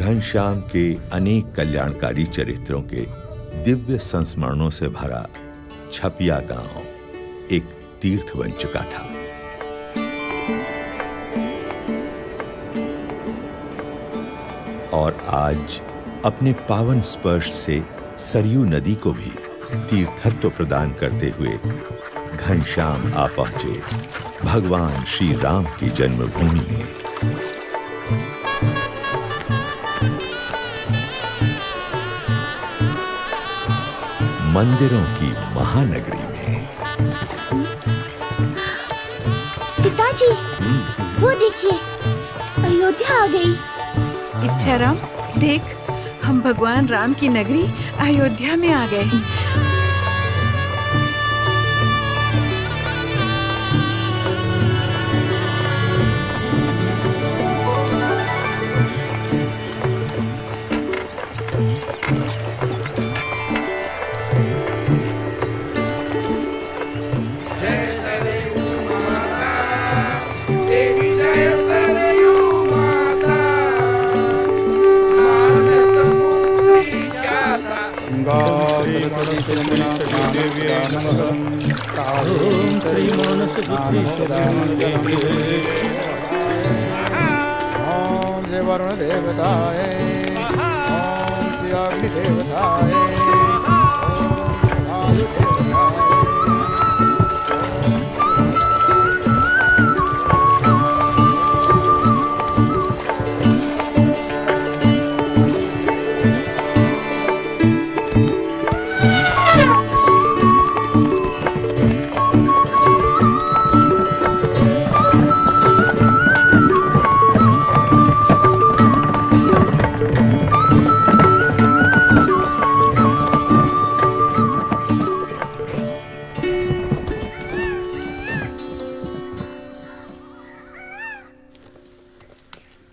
घनश्याम के अनेक कल्याणकारी चरित्रों के दिव्य संस्मरणों से भरा छपिया गांव एक तीर्थ बन चुका था। और आज अपने पावन स्पर्श से सरयू नदी को भी तीर्थत्व प्रदान करते हुए घनश्याम आ पहुंचे भगवान श्री राम की जन्मभूमि में। मंदिरों की महानगरी में। पिताजी, वो देखिए, अयोध्या आ गई। इच्छाराम, देख, हम भगवान राम की नगरी अयोध्या में आ गए। ओम जय वरुण देवताय, ओम श्री अग्नि देवताय, ओम श्री वायु देवताय।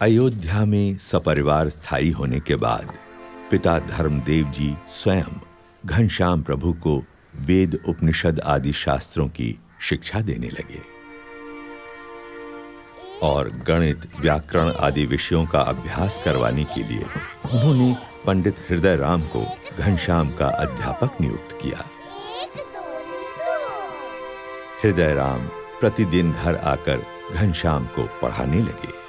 अयोध्या में सपरिवार स्थायी होने के बाद पिता धर्मदेव जी स्वयं घनश्याम प्रभु को वेद उपनिषद आदि शास्त्रों की शिक्षा देने लगे और गणित व्याकरण आदि विषयों का अभ्यास करवाने के लिए उन्होंने पंडित हृदय राम को घनश्याम का अध्यापक नियुक्त किया। हृदय राम प्रतिदिन घर आकर घनश्याम को पढ़ाने लगे।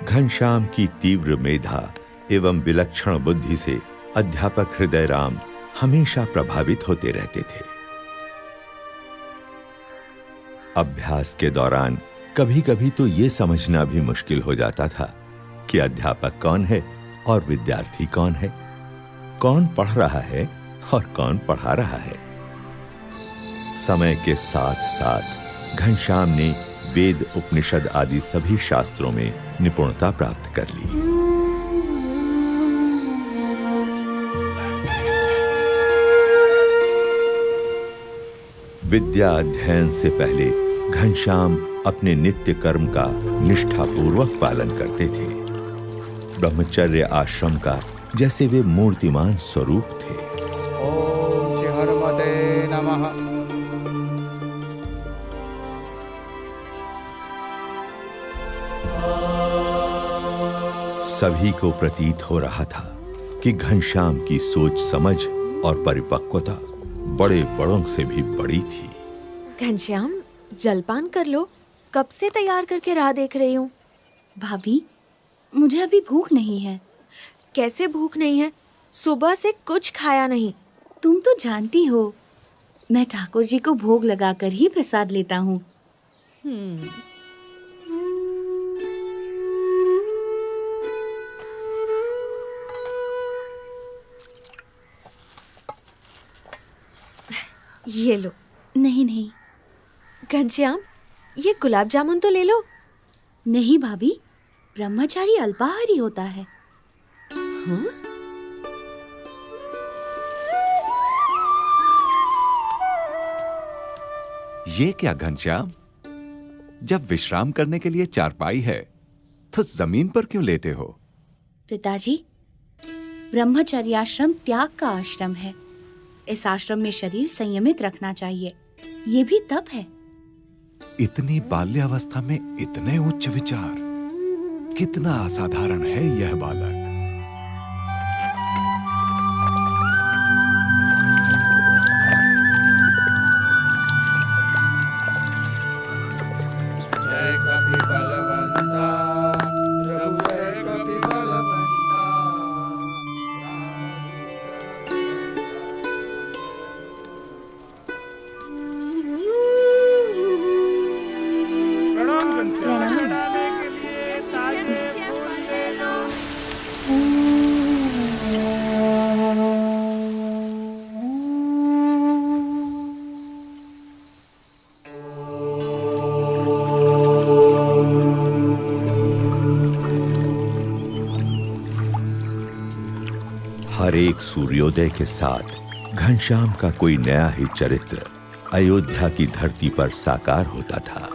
घनश्याम की तीव्र मेधा एवं विलक्षण बुद्धि से अध्यापक हृदय राम हमेशा प्रभावित होते रहते थे। अभ्यास के दौरान कभी-कभी तो यह समझना भी मुश्किल हो जाता था कि अध्यापक कौन है और विद्यार्थी कौन है, कौन पढ़ रहा है और कौन पढ़ा रहा है। समय के साथ-साथ घनश्याम ने वेद उपनिषद आदि सभी शास्त्रों में निपुणता प्राप्त कर ली। विद्या अध्ययन से पहले घनश्याम अपने नित्य कर्म का निष्ठापूर्वक पालन करते थे। ब्रह्मचर्य आश्रम का जैसे वे मूर्तिमान स्वरूप थे। ओम श्री हनुमते नमः। सभी को प्रतीत हो रहा था कि घनश्याम की सोच समझ और परिपक्वता बड़े बड़ों से भी बड़ी थी। घनश्याम, जलपान कर लो, कब से तैयार करके राह देख रही हूँ। भाभी, मुझे अभी भूख नहीं है। कैसे भूख नहीं है? सुबह से कुछ खाया नहीं। तुम तो जानती हो, मैं ठाकुर जी को भोग लगाकर ही प्रसाद लेता हूँ। ये लो। नहीं नहीं। घनश्याम, ये गुलाब जामुन तो ले लो। नहीं भाभी, ब्रह्मचारी अल्पाहारी होता है। हाँ? ये क्या घनश्याम, जब विश्राम करने के लिए चारपाई है तो जमीन पर क्यों लेटे हो? पिताजी, ब्रह्मचर्य आश्रम त्याग का आश्रम है। इस आश्रम में शरीर संयमित रखना चाहिए। ये भी तप है। इतनी बाल्यावस्था में इतने उच्च विचार, कितना असाधारण है यह बालक। जय कपि बलवंता प्रभु जय कपि बलवंता प्रणाम घनश्याम डाले के लिए तालियां बोलिए लो। हर एक सूर्योदय के साथ घनश्याम का कोई नया ही चरित्र अयोध्या की धरती पर साकार होता था।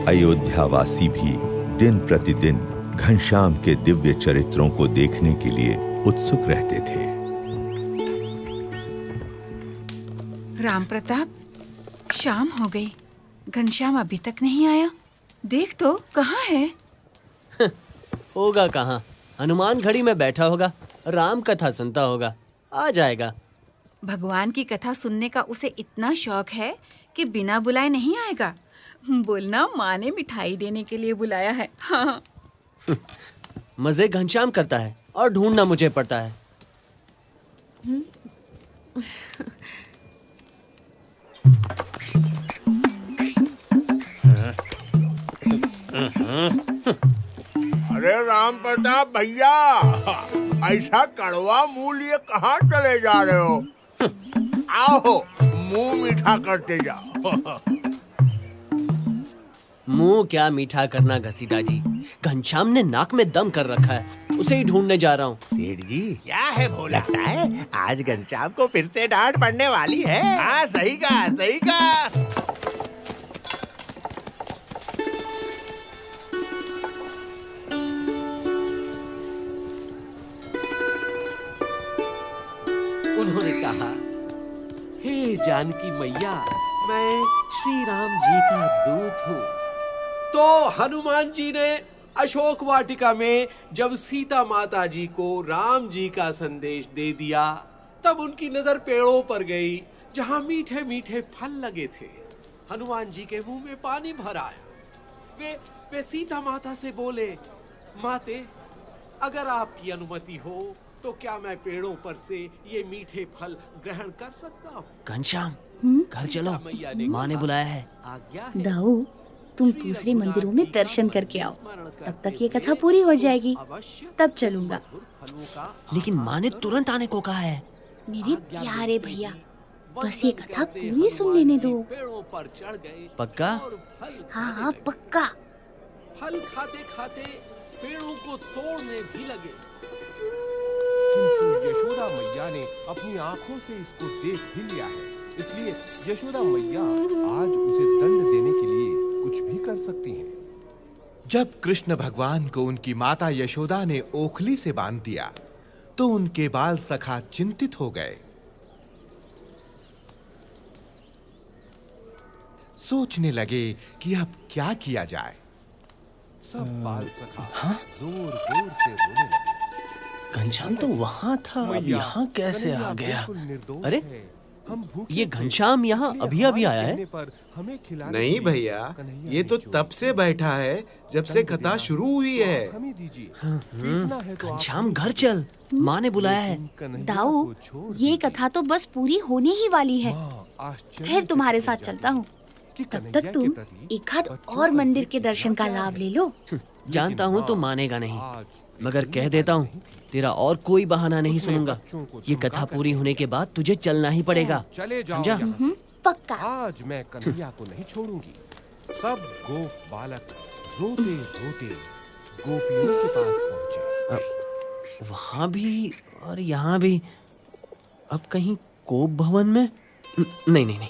अयोध्यावासी भी दिन प्रतिदिन घनश्याम के दिव्य चरित्रों को देखने के लिए उत्सुक रहते थे। राम प्रताप, शाम हो गई, घनश्याम अभी तक नहीं आया। देख तो कहाँ है? होगा कहाँ, हनुमान घड़ी में बैठा होगा, राम कथा सुनता होगा, आ जाएगा। भगवान की कथा सुनने का उसे इतना शौक है कि बिना बुलाए नहीं आएगा। बोलना माँ ने मिठाई देने के लिए बुलाया है। हाँ। मजे घनश्याम करता है और ढूंढना मुझे पड़ता है। अरे राम प्रताप भैया, ऐसा कड़वा मुंह लिए कहाँ चले जा रहे हो? आओ मुंह मीठा करते जाओ। मुंह क्या मीठा करना घसीटा जी, घनश्याम ने नाक में दम कर रखा है, उसे ही ढूंढने जा रहा हूँ। सेठ जी क्या है वो, लगता है आज घनश्याम को फिर से डांट पड़ने वाली है। हाँ सही कहा, सही कहा। उन्होंने कहा, हे जानकी मैया, मैं श्री राम जी का दूत हूँ। तो हनुमान जी ने अशोक वाटिका में जब सीता माता जी को राम जी का संदेश दे दिया, तब उनकी नजर पेड़ों पर गई जहाँ मीठे मीठे फल लगे थे। हनुमान जी के मुंह में पानी भर आया। वे सीता माता से बोले, माते, अगर आपकी अनुमति हो तो क्या मैं पेड़ों पर से ये मीठे फल ग्रहण कर सकता हूँ? घनश्याम, घर चलो, माँ ने बुलाया है। आज्ञा है। दाऊ, तुम दूसरे मंदिरों में दर्शन करके आओ, तब तक ये कथा पूरी हो जाएगी, तब चलूंगा। लेकिन माँ ने तुरंत आने को कहा है। मेरे प्यारे भैया, बस ये कथा पूरी सुन लेने दो। पेड़ों पर चढ़ गए। पक्का? और फल हाँ खाने हाँ लगे। पक्का। फल खाते खाते पेड़ों को तोड़ने भी लगे। किंतु यशोदा मैया ने अपनी आंखों से इसको देख भी लिया है, इसलिए यशोदा मैया आज उसे दंड देने के लिए कुछ भी कर सकती हैं। जब कृष्ण भगवान को उनकी माता यशोदा ने ओखली से बांध दिया, तो उनके बाल सखा चिंतित हो गए। सोचने लगे कि अब क्या किया जाए। सब बाल सखा जोर जोर से रोने लगे। घनश्याम तो वहाँ था, अब यहाँ कैसे आ गया? अरे, हम भूखे ये थे, घनश्याम यहाँ इसलिए अभी अभी हमारे आया है? कहने पर हमें खिलाने नहीं के लिए भैया, कन्हैया ये ने तो जो तब से बैठा है जब से दंड कथा देना शुरू हुई तो है। आप हमें दीजिए। पीटना है तो आप घनश्याम घर चल, माँ ने बुलाया है। कन्हैया दाऊ, को छोड़ ये दीजिए। कथा तो बस पूरी होने ही वाली है। माँ आश्चर्य फिर तुम्हारे से साथ जाती चलता हूँ, कि तब कन्हैया तक के तुम प्रति एक आध बच्चों और का मंदिर ये के कितना दर्शन का प्यार लाभ है। ले लो। जानता हूँ तो मानेगा नहीं, आज मगर कह इतनी देता हूँ, बात नहीं थी। तेरा और कोई बहाना नहीं उसने सुनूंगा। बच्चों को ये धमका कथा कर पूरी दिया। होने के बाद तुझे चलना ही पड़ेगा, चले जाओ समझा? यहाँ से। पक्का। आज मैं कन्हैया को नहीं छोड़ूंगी। सब गोप बालक रोते रोते गोपियों के पास पहुंचे। वहाँ भी और यहाँ भी। अब कहीं कोप भवन में? नहीं नहीं नहीं।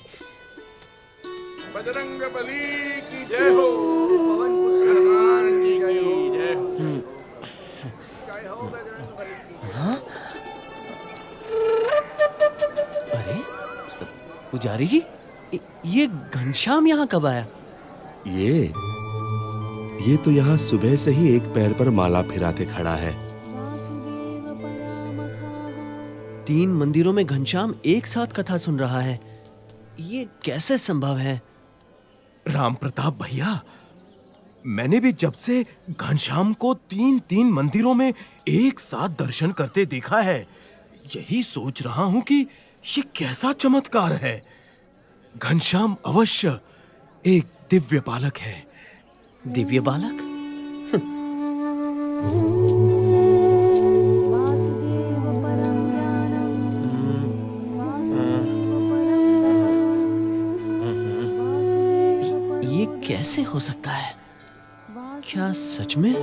बजरंग बली की जय हो, पवन पुत्र हनुमान की जय हो। जय हो बजरंग बली की। हाँ? अरे, पुजारी जी, ये घनश्याम यहाँ कब आया? ये तो यहाँ सुबह से ही एक पैर पर माला फिराते खड़ा है। 3 मंदिरों में घनश्याम एक साथ कथा सुन रहा है। ये कैसे संभव है? राम प्रताप भैया, मैंने भी जब से घनश्याम को 3 मंदिरों में एक साथ दर्शन करते देखा है, यही सोच रहा हूं कि ये कैसा चमत्कार है। घनश्याम अवश्य एक दिव्य बालक है। दिव्य बालक? ये कैसे हो सकता है? क्या सच में?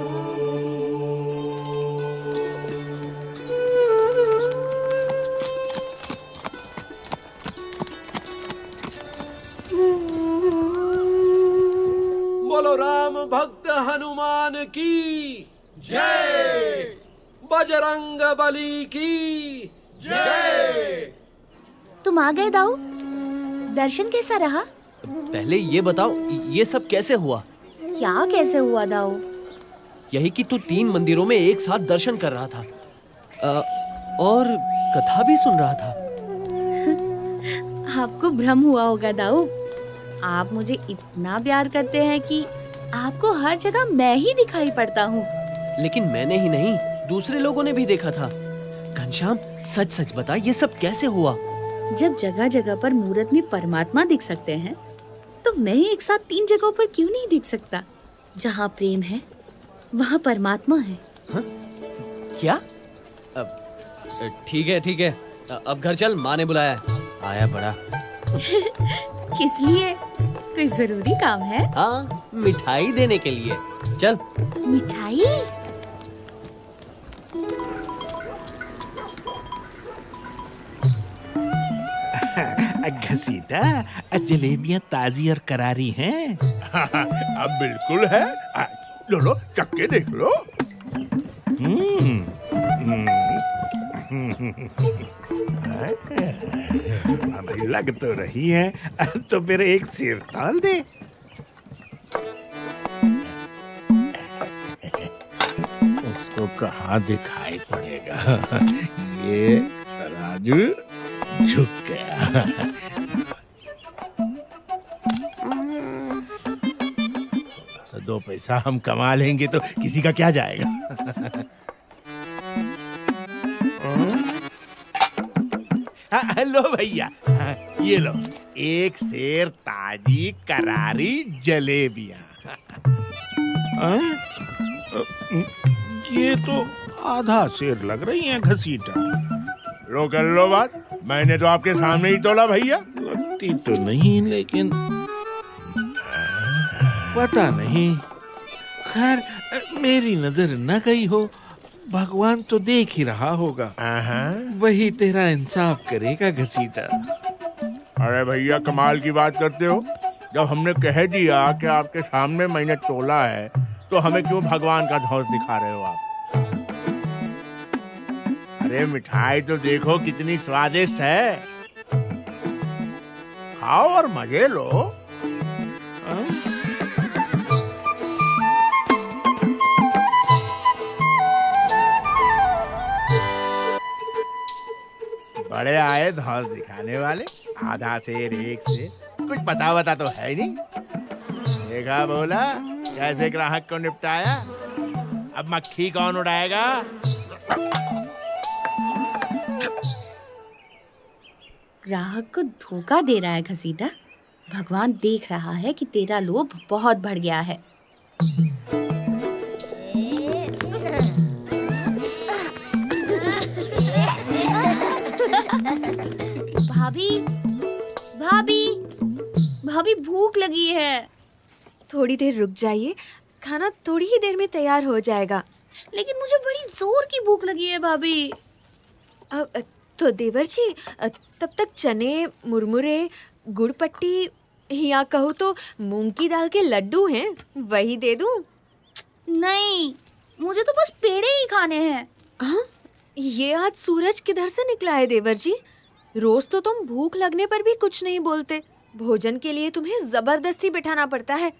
बोलो राम भक्त हनुमान की जय, बजरंग बली की जय। तुम आ गए दाऊ? दर्शन कैसा रहा? पहले ये बताओ, ये सब कैसे हुआ? क्या कैसे हुआ दाऊ? यही कि तू 3 मंदिरों में एक साथ दर्शन कर रहा था और कथा भी सुन रहा था। आपको भ्रम हुआ होगा दाऊ। आप मुझे इतना प्यार करते हैं कि आपको हर जगह मैं ही दिखाई पड़ता हूँ। लेकिन मैंने ही नहीं, दूसरे लोगों ने भी देखा था। घनश्याम, सच सच बता, ये सब कैसे हुआ? जब जगह जगह पर मूर्त में परमात्मा दिख सकते हैं, तो मैं एक साथ 3 जगहों पर क्यों नहीं दिख सकता? जहाँ प्रेम है, वहाँ परमात्मा है। हा? क्या? ठीक है ठीक है, अब घर चल, माँ ने बुलाया है। आया बड़ा। किस लिए? कोई जरूरी काम है? हाँ, मिठाई देने के लिए। चल। मिठाई? घसीटा, जलेबियां ताजी और करारी हैं। अब बिल्कुल है। लो लो, चक्के देख लो। भाई लग तो रही है, तो फिर एक सिर ताल दे। उसको कहाँ दिखाई पड़ेगा? ये तराजू झुक गया। दो पैसा हम कमा लेंगे तो किसी का क्या जाएगा। लो भैया, ये लो, एक सेर ताजी करारी जलेबियां। ये तो आधा सेर लग रही हैं घसीटा। लो कर लो बात, मैंने तो आपके सामने ही तोला भैया। लगती तो नहीं, लेकिन पता नहीं। खैर, मेरी नजर न गई हो, भगवान तो देख ही रहा होगा। वही तेरा इंसाफ करेगा घसीटा। अरे भैया, कमाल की बात करते हो। जब हमने कह दिया कि आपके सामने मैंने तोला है, तो हमें क्यों भगवान का धौंस दिखा रहे हो आप? अरे मिठाई तो देखो कितनी स्वादिष्ट है। खाओ और मजे लो। बड़े आए धौंस दिखाने वाले। आधा सेर, एक सेर, कुछ पता वता तो है नहीं। देखा बोला कैसे ग्राहक को निपटाया। अब मक्खी कौन उड़ाएगा? ग्राहक को धोखा दे रहा है घसीटा। भगवान देख रहा है कि तेरा लोभ बहुत बढ़ गया है। भाभी, भाभी, भाभी, भूख लगी है। थोड़ी देर रुक जाइए, खाना थोड़ी ही देर में तैयार हो जाएगा। लेकिन मुझे बड़ी जोर की भूख लगी है भाभी। तो देवर जी, तब तक चने, मुरमुरे, गुड़ पट्टी या कहूँ तो मूंग की दाल के लड्डू हैं, वही दे दूं? नहीं, मुझे तो बस पेड़े ही खाने हैं। हाँ? ये आज सूरज किधर से निकला है देवर जी? रोज तो तुम भूख लगने पर भी कुछ नहीं बोलते। भोजन के लिए तुम्हें जबरदस्ती बिठाना पड़ता है।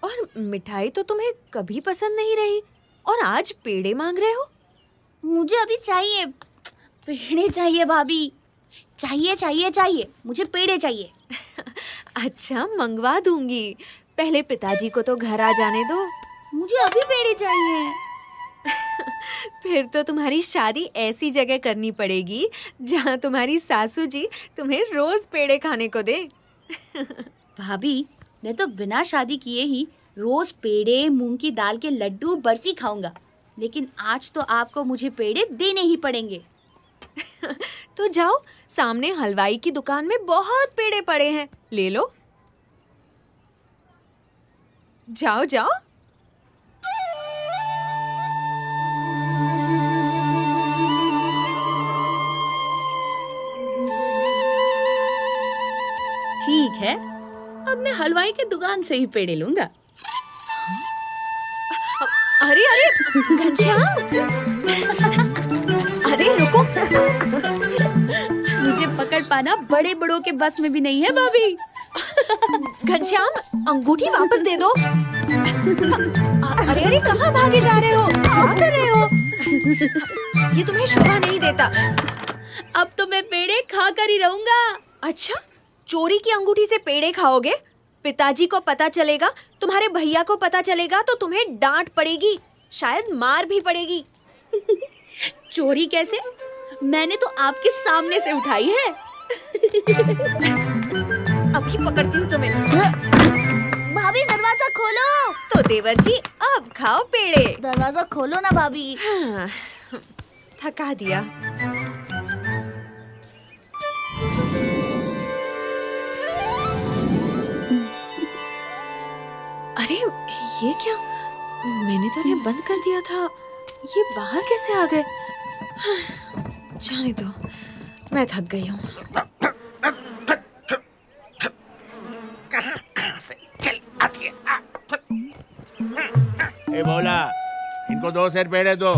और मिठाई तो तुम्हें कभी पसंद नहीं रही और आज पेड़े मांग रहे हो। मुझे अभी चाहिए, पेड़े चाहिए भाभी, चाहिए चाहिए चाहिए, मुझे पेड़े चाहिए। अच्छा, मंगवा दूंगी। पहले पिताजी को तो घर आ जाने दो। मुझे अभी पेड़े चाहिए। फिर तो तुम्हारी शादी ऐसी जगह करनी पड़ेगी जहाँ तुम्हारी सासू जी तुम्हें रोज पेड़े खाने को दे। भाभी, मैं तो बिना शादी किए ही रोज पेड़े, मूंग की दाल के लड्डू, बर्फी खाऊंगा, लेकिन आज तो आपको मुझे पेड़े देने ही पड़ेंगे। तो जाओ, सामने हलवाई की दुकान में बहुत पेड़े पड़े हैं, ले लो। जाओ जाओ। ठीक है, अब मैं हलवाई की दुकान से ही पेड़े लूंगा। अरे अरे घनश्याम, अरे रुको। मुझे पकड़ पाना बड़े बड़ों के बस में भी नहीं है भाभी। घनश्याम, अंगूठी वापस दे दो। अरे अरे, कहाँ भागे जा रहे हो? क्या कर रहे हो? ये तुम्हें शोभा नहीं देता। अब तो मैं पेड़े खा कर ही रहूंगा। अच्छा, चोरी की अंगूठी से पेड़े खाओगे? पिताजी को पता चलेगा, तुम्हारे भैया को पता चलेगा तो तुम्हें डांट पड़ेगी, शायद मार भी पड़ेगी। चोरी कैसे? मैंने तो आपके सामने से उठाई है। अभी पकड़ती हूँ तुम्हें। भाभी, दरवाजा खोलो। तो देवर जी, अब खाओ पेड़े। दरवाजा खोलो ना भाभी। हाँ, थका दिया। अरे ये क्या? मैंने तो इन्हें बंद कर दिया था, ये बाहर कैसे आ गए? जाने दो, मैं थक गई हूँ। कहाँ से चल आती है? ए बोला, इनको 2 सेर पेड़े दो।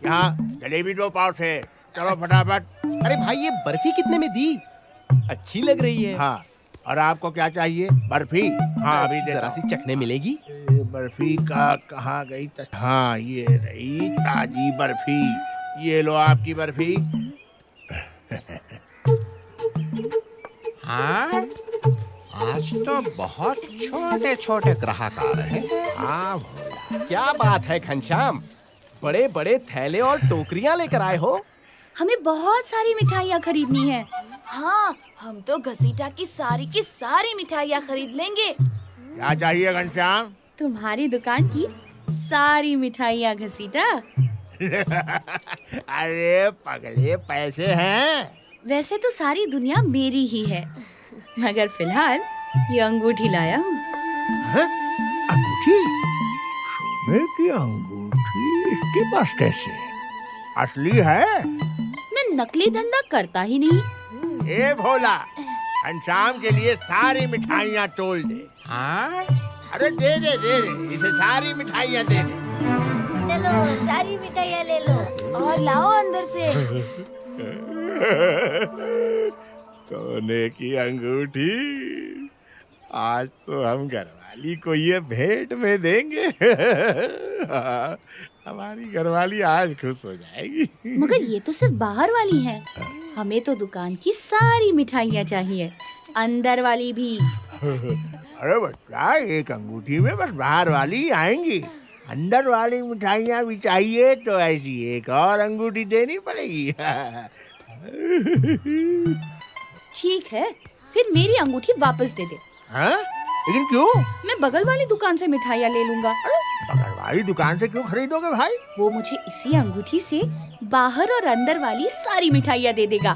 यहाँ जलेबी 2 पाव से। चलो फटाफट। अरे भाई, ये बर्फी कितने में दी? अच्छी लग रही है। हाँ, और आपको क्या चाहिए? बर्फी? हाँ, अभी देता जरा सी हूँ। चखने मिलेगी? बर्फी का कहाँ गई? हाँ, ये रही ताजी बर्फी। ये लो आपकी बर्फी। हाँ, आज तो बहुत छोटे छोटे ग्राहक आ रहे हैं। हाँ, क्या बात है घनश्याम, बड़े बड़े थैले और टोकरियां लेकर आए हो। हमें बहुत सारी मिठाइयाँ खरीदनी है। हाँ, हम तो घसीटा की सारी मिठाइयाँ खरीद लेंगे। क्या चाहिए घनश्याम? तुम्हारी दुकान की सारी मिठाइयाँ घसीटा। अरे पगले, पैसे हैं? वैसे तो सारी दुनिया मेरी ही है, मगर फिलहाल ये अंगूठी लाया हूँ। अंगूठी? सोने की अंगूठी इसके पास कैसे? असली है? मैं नकली धंधा करता ही नहीं। ए भोला, घनश्याम के लिए सारी मिठाइयाँ तोल दे। हाँ, अरे दे दे दे दे, इसे सारी मिठाइयाँ दे दे। चलो, सारी मिठाइयाँ ले लो और लाओ अंदर से। सोने की अंगूठी, आज तो हम घरवाली को ये भेंट में देंगे। हमारी घरवाली आज खुश हो जाएगी। मगर ये तो सिर्फ बाहर वाली है, हमें तो दुकान की सारी मिठाइयाँ चाहिए, अंदर वाली भी। अरे बच्चा, एक अंगूठी में बस बाहर वाली आएंगी, अंदर वाली मिठाइयाँ भी चाहिए तो ऐसी एक और अंगूठी देनी पड़ेगी। ठीक है, फिर मेरी अंगूठी वापस दे दे। हाँ? लेकिन क्यों? मैं बगल वाली दुकान से मिठाइयाँ ले लूंगा। बगल वाली दुकान से क्यों खरीदोगे भाई? वो मुझे इसी अंगूठी से बाहर और अंदर वाली सारी मिठाइयाँ दे देगा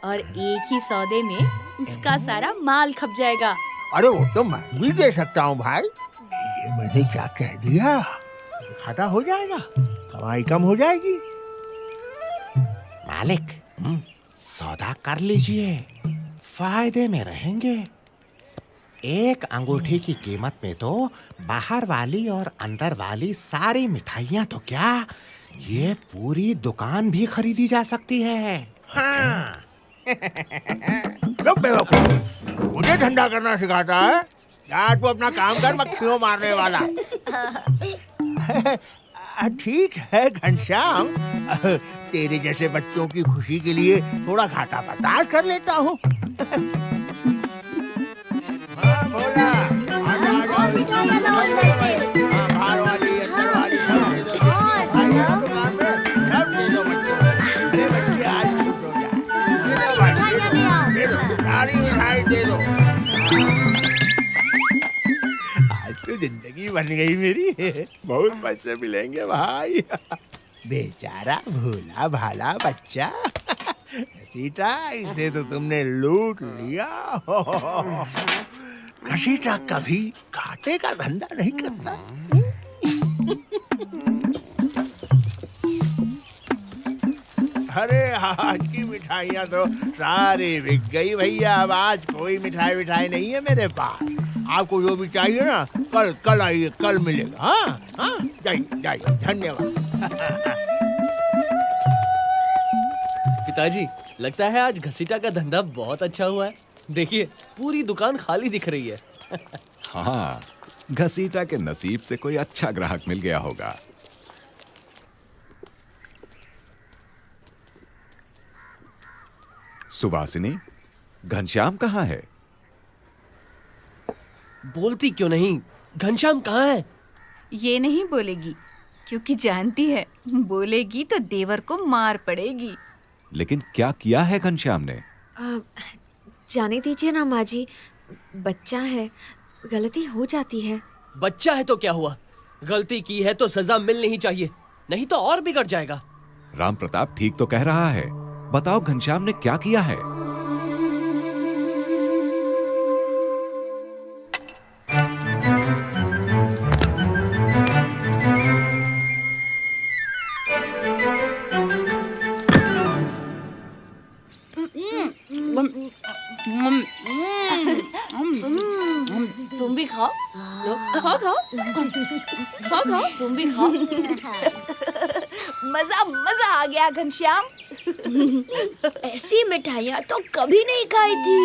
और एक ही सौदे में उसका सारा माल खप जाएगा। अरे वो तो मैं भी दे सकता हूँ भाई। ये मैंने क्या कह दिया? घाटा हो जाएगा, कमाई कम हो जाएगी। मालिक, सौदा कर लीजिए, फायदे में रहेंगे। एक अंगूठी की कीमत में तो बाहर वाली और अंदर वाली सारी मिठाइयाँ तो क्या, ये पूरी दुकान भी खरीदी जा सकती है। हाँ। चुप बेवकूफ, मुझे धंधा करना सिखाता है? जा तू अपना काम कर, मक्खियों मारने वाला। ठीक है घनश्याम, तेरे जैसे बच्चों की खुशी के लिए थोड़ा घाटा बर्दाश्त कर लेता हूँ। हाँ भोला, आजा आजा, बाहर वाली अंदर वाली सब दे दो, भाई आ दुकान पे सब दे दो बच्चों को। अरे बच्चे आज खुश हो जाए, दे दो सारी मिठाई दे दो। आज तो जिंदगी बन गई मेरी, बहुत पैसे मिलेंगे भाई। बेचारा भोला भाला बच्चा, घसीटा इसे तो तुमने लूट लिया। घसीटा कभी घाटे का धंधा नहीं करता। अरे आज की मिठाइयाँ तो सारी बिक गई भैया। अब आज कोई मिठाई नहीं है मेरे पास। आपको जो भी चाहिए ना, कल आइए, कल मिलेगा। हाँ हाँ, जाइए, धन्यवाद। पिताजी, लगता है आज घसीटा का धंधा बहुत अच्छा हुआ है। देखिए, पूरी दुकान खाली दिख रही है। हाँ, घसीटा के नसीब से कोई अच्छा ग्राहक मिल गया होगा। सुवासिनी, घनश्याम कहाँ है? बोलती क्यों नहीं? घनश्याम कहाँ है? ये नहीं बोलेगी, क्योंकि जानती है बोलेगी तो देवर को मार पड़ेगी। लेकिन क्या किया है घनश्याम ने? जाने दीजिए ना माँ जी, बच्चा है, गलती हो जाती है। बच्चा है तो क्या हुआ? गलती की है तो सजा मिलनी ही चाहिए, नहीं तो और बिगड़ जाएगा। राम प्रताप ठीक तो कह रहा है। बताओ घनश्याम ने क्या किया है? तुम भी खाओ, खाओ खाओ खाओ खाओ, तुम भी खाओ। मजा आ गया घनश्याम। ऐसी मिठाइयाँ तो कभी नहीं खाई थी।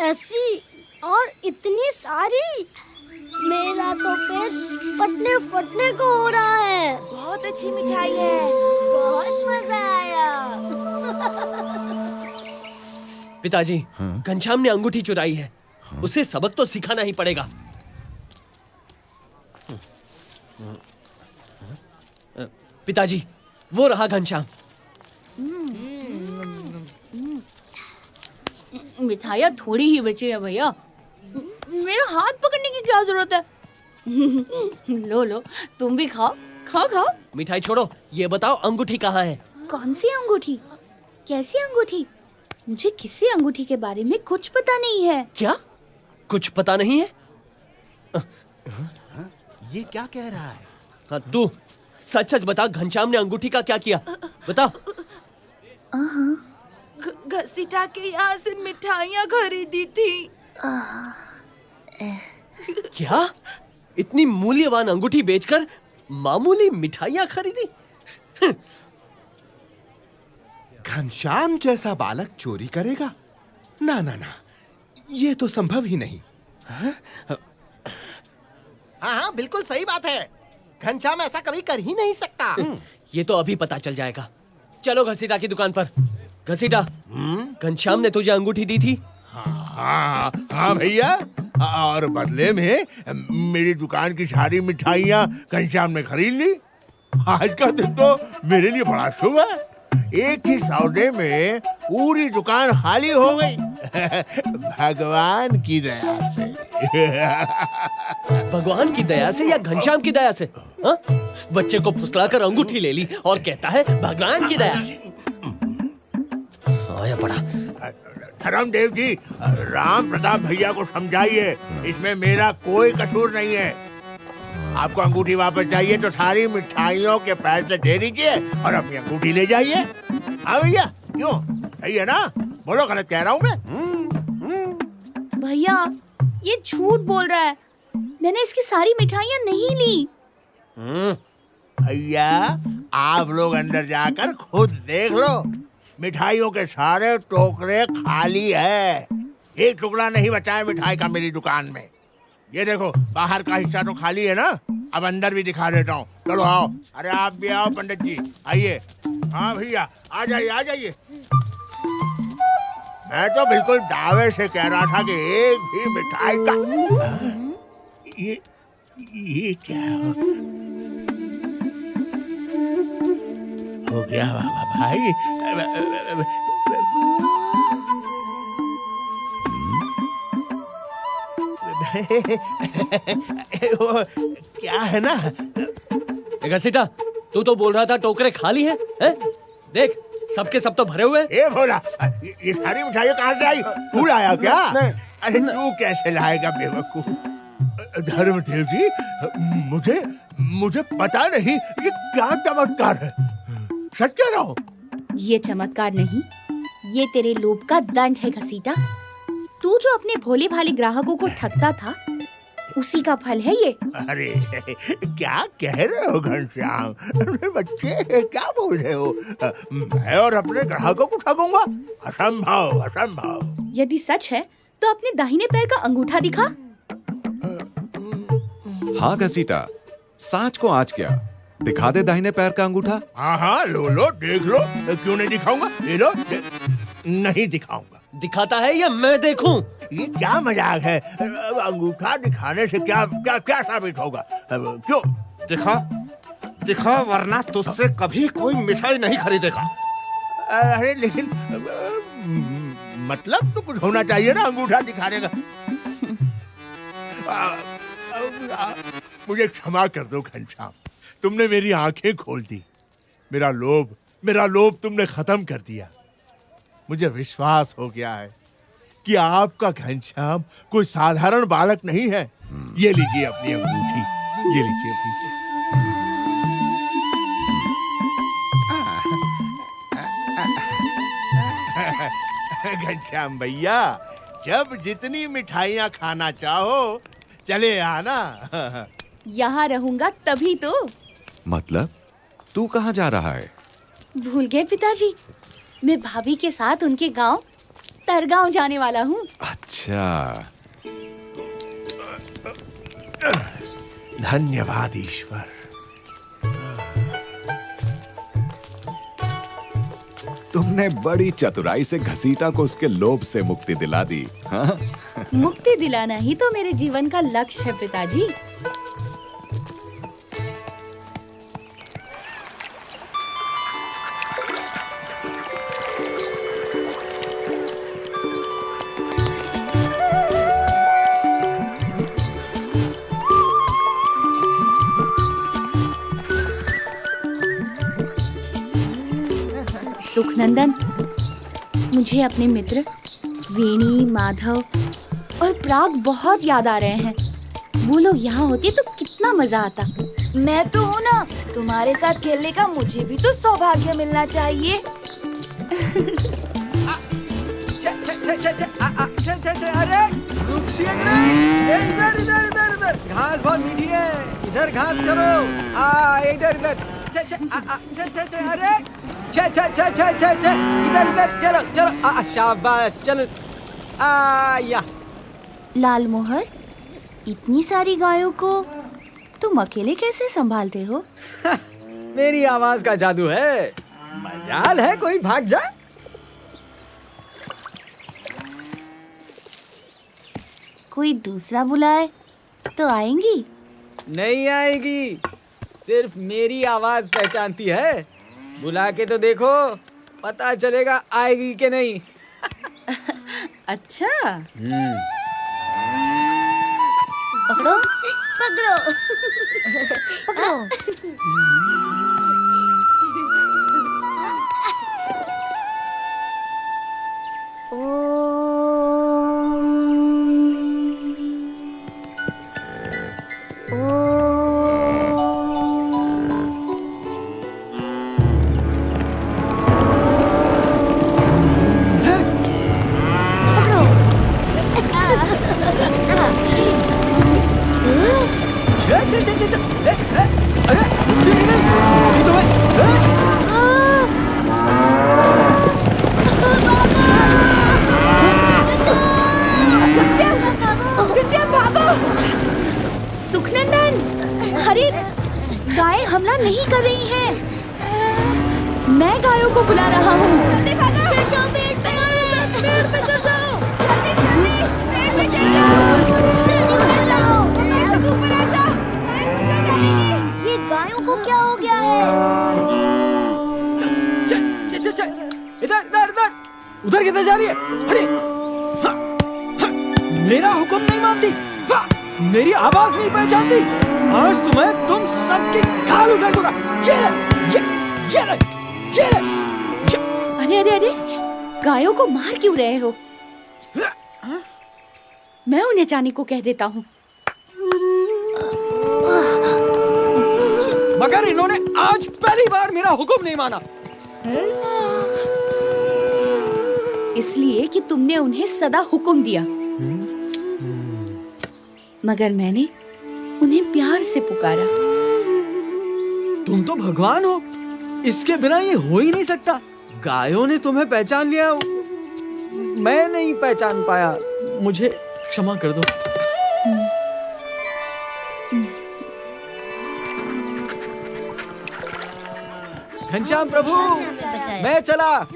ऐसी और इतनी सारी, मेरा तो पेट फटने को हो रहा है। बहुत अच्छी मिठाई है, बहुत मजा आया। पिताजी, घनश्याम ने अंगूठी चुराई है। उसे सबक तो सिखाना ही पड़ेगा। पिताजी, वो रहा घनश्याम। मिठाइयाँ थोड़ी ही बची है भैया, मेरा हाथ पकड़ने की क्या जरूरत है? लो, तुम भी खाओ, खाओ खाओ। मिठाई छोड़ो, ये बताओ अंगूठी कहाँ है? कौन सी अंगूठी? कैसी अंगूठी? मुझे किसी अंगूठी के बारे में कुछ पता नहीं है। क्या? कुछ पता नहीं है? ये क्या कह रहा है? हाँ, तू सच बता, घनश्याम ने अंगूठी का क्या किया? बता। घसीटा के यहाँ से मिठाइयाँ खरीदी थी। क्या? इतनी मूल्यवान अंगूठी बेचकर मामूली मिठाइयाँ खरीदी? घनश्याम जैसा बालक चोरी करेगा? ना ना ना, ये तो संभव ही नहीं। हाँ, बिल्कुल सही बात है। घनश्याम ऐसा कभी कर ही नहीं सकता। ये तो अभी पता चल जाएगा। चलो घसीटा की दुकान पर। घसीटा, घनश्याम ने तुझे अंगूठी दी थी? हाँ भैया, और बदले में मेरी दुकान की सारी मिठाइयाँ घनश्याम ने खरीद ली। आज का दिन तो मेरे लिए बड़ा शुभ है। एक ही सौदे में पूरी दुकान खाली हो गई। भगवान की दया से। भगवान की दया से या घनश्याम की दया से? हाँ? बच्चे को फुसलाकर अंगूठी ले ली और कहता है भगवान की दया से। आया पड़ा। धर्मदेव जी, राम प्रताप भैया को समझाइए, इसमें मेरा कोई कसूर नहीं है। आपको अंगूठी वापस चाहिए तो सारी मिठाइयों के पैसे दे दीजिए और अपनी अंगूठी ले जाइए। हाँ भैया, क्यों? सही है ना? बोलो, गलत कह रहा हूँ मैं? भैया, ये झूठ बोल रहा है। मैंने इसकी सारी मिठाइयाँ नहीं ली। भैया, आप लोग अंदर जाकर खुद देख लो, मिठाइयों के सारे टोकरे खाली है। एक टुकड़ा नहीं बचा है मिठाई का मेरी दुकान में। ये देखो बाहर का हिस्सा तो खाली है ना, अब अंदर भी दिखा देता हूँ। चलो आओ। अरे आप भी आओ पंडित जी, आइए। हाँ भैया आ जाइए आ जाइए। मैं तो बिल्कुल दावे से कह रहा था कि एक भी मिठाई का ये क्या हो गया भाई? वो क्या है ना, घसीटा, तू तो बोल रहा था टोकरे खाली हैं? देख सबके सब तो भरे हुए। ए भोला, ये सारी मिठाइयाँ कहाँ से आई? तू लाया क्या? अरे तू कैसे लाएगा बेवकूफ? धर्मदेव जी, मुझे पता नहीं ये क्या चमत्कार है। सच कह रहा हूँ। ये चमत्कार नहीं, ये तेरे लोभ का दंड है घसीटा। तू जो अपने भोले भाले ग्राहकों को ठगता था, उसी का फल है ये। अरे क्या कह रहे हो घनश्याम? बच्चे क्या बोल रहे हो? मैं और अपने ग्राहकों को ठगूंगा? असंभव असंभव। यदि सच है तो अपने दाहिने पैर का अंगूठा दिखा। हाँ घसीटा, सांच को आज क्या, दिखा दे दाहिने पैर का अंगूठा। हाँ लो देख लो। क्यों नहीं दिखाऊंगा? ये लो। नहीं दिखाऊंगा। दिखाता है या मैं देखूं? ये क्या मजाक है? अंगूठा दिखाने से क्या क्या क्या साबित होगा? क्यों? दिखा वरना तुझसे कभी कोई मिठाई नहीं खरीदेगा। अरे लेकिन मतलब तो कुछ होना चाहिए ना अंगूठा दिखाने का। मुझे क्षमा कर दो घनश्याम, तुमने मेरी आंखें खोल दी। मेरा लोभ तुमने खत्म कर दिया। मुझे विश्वास हो गया है कि आपका घनश्याम कोई साधारण बालक नहीं है। ये लीजिए अपनी अंगूठी, ये लीजिए अपनी। घनश्याम भैया, जब जितनी मिठाइयाँ खाना चाहो चले आना। यहाँ रहूंगा तभी तो। मतलब तू कहाँ जा रहा है? भूल गए पिताजी, मैं भाभी के साथ उनके गांव तरगांव जाने वाला हूँ। अच्छा, धन्यवाद ईश्वर। तुमने बड़ी चतुराई से घसीटा को उसके लोभ से मुक्ति दिला दी। हाँ? मुक्ति दिलाना ही तो मेरे जीवन का लक्ष्य है पिताजी। सुखनंदन, मुझे अपने मित्र वेणी, माधव और प्राग बहुत याद आ रहे हैं। वो लोग यहाँ होते तो कितना मजा आता। मैं तो हूँ ना, तुम्हारे साथ खेलने का मुझे भी तो सौभाग्य मिलना चाहिए। अरे रुक दिया इधर इधर इधर इधर, घास बहुत मीठी है, इधर घास चलो। इधर इधर, अरे इधर इधर चलो चलो। शाबाश, चलो। या लाल मोहर, इतनी सारी गायों को तुम अकेले कैसे संभालते हो? मेरी आवाज का जादू है, मजाल है कोई भाग जाए। कोई दूसरा बुलाए तो आएंगी? नहीं आएगी, सिर्फ मेरी आवाज पहचानती है। बुला के तो देखो, पता चलेगा आएगी कि नहीं। अच्छा। पकड़ो पकड़ो पकड़ो। अरे नहीं कर रही हैं। मैं गायों को बुला रहा हूँ। जल्दी भागो। चढ़ जाओ पेड़ पे। पेड़ पे चढ़ जाओ। जल्दी जल्दी पेड़ पे चढ़ जाओ। जल्दी चढ़ जाओ। ऊपर आ जाओ। ये गायों को क्या हो गया है? इधर इधर इधर उधर किधर जा रही है? अरे मेरा हुक्म नहीं मानती, मेरी आवाज नहीं पहचानती। आज तुम्हें तुम सबकी खाल उधर दूंगा। ये अरे अरे अरे, गायों को मार क्यों रहे हो? मैं उन्हें जाने को कह देता हूँ। मगर इन्होंने आज पहली बार मेरा हुक्म नहीं माना। इसलिए कि तुमने उन्हें सदा हुक्म दिया, मगर मैंने उन्हें प्यार से पुकारा। तुम तो भगवान हो, इसके बिना ये हो ही नहीं सकता। गायों ने तुम्हें पहचान लिया, मैं नहीं पहचान पाया, मुझे क्षमा कर दो। घनश्याम प्रभु, मैं चला।